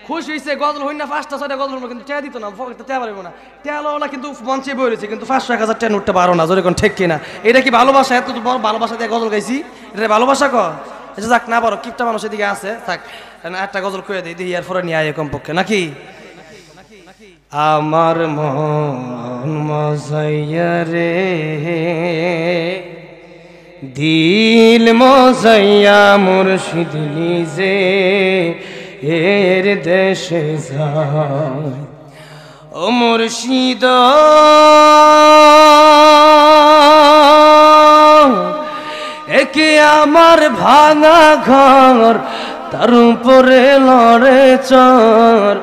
খুশি হয়েছে গজল হই না 5টা 6টা গজল কিন্তু টেয়া দিত না, পকেটে টেয়া পারবো না, টেয়ালা কিন্তু মঞ্চে বই রয়েছে কিন্তু 500 1000 টেয়া উঠতে পারো না, যদি কোন ঠিক কিনা? এটা কি ভালোবাসা? এত বড় ভালোবাসা দিয়ে গজল গাইছি, এটা ভালোবাসা কর? এটা যাক না পারো, কিপটা মানুষ এদিকে আছে, থাক একটা গজল কয়ে দিই, দিই এরপরে নিয়ে আয় কমপক্ষে নাকি। আমার মন মজাইয়া রে দিল মজাইয়া মুর্শিদ নিজে এর দেশে যায়, ও মুর্শিদ একে আমার ভাঙা ঘর, তার উপরে লড়ে চর,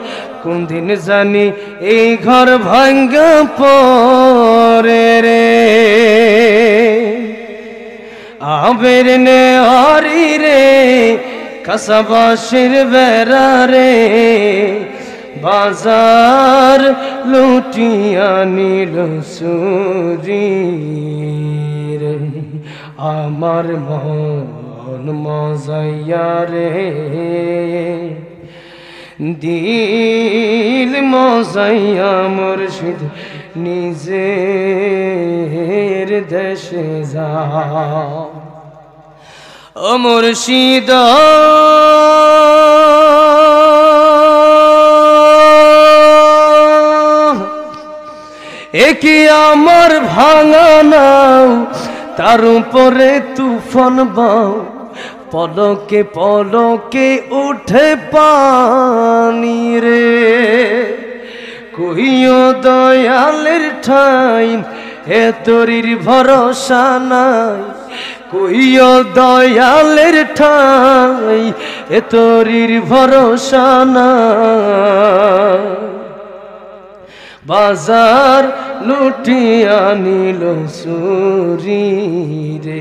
কোন দিন জানি এই ঘর ভাঙ্গা পরে রে, আবের নে হরি রে কাসাবাসের বেড়া রে, বাজার লুটিয়া নিল চুরি রে, আমার মন মজাইয়া রে দিল মজাইয়া মুর্শিদ নিজের দেশে যা, ও মুর্শিদ একি আমার ভাঙা নাও, তার উপরে তুফান বাও, পলকে পলকে উঠে পানি রে, কইও দয়ালের ঠাই এ তোরির ভরসা নাই, কইও দয়ালের ঠাই এ তোরির ভরসা নাই, বাজার লুটিয়া নিল চুরি রে,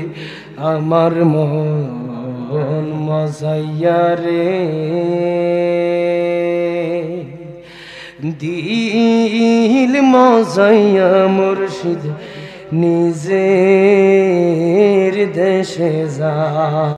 আমার মন মজাইয়া রে দিল মজাইয়া মুর্শিদ নিজের দেশে যা।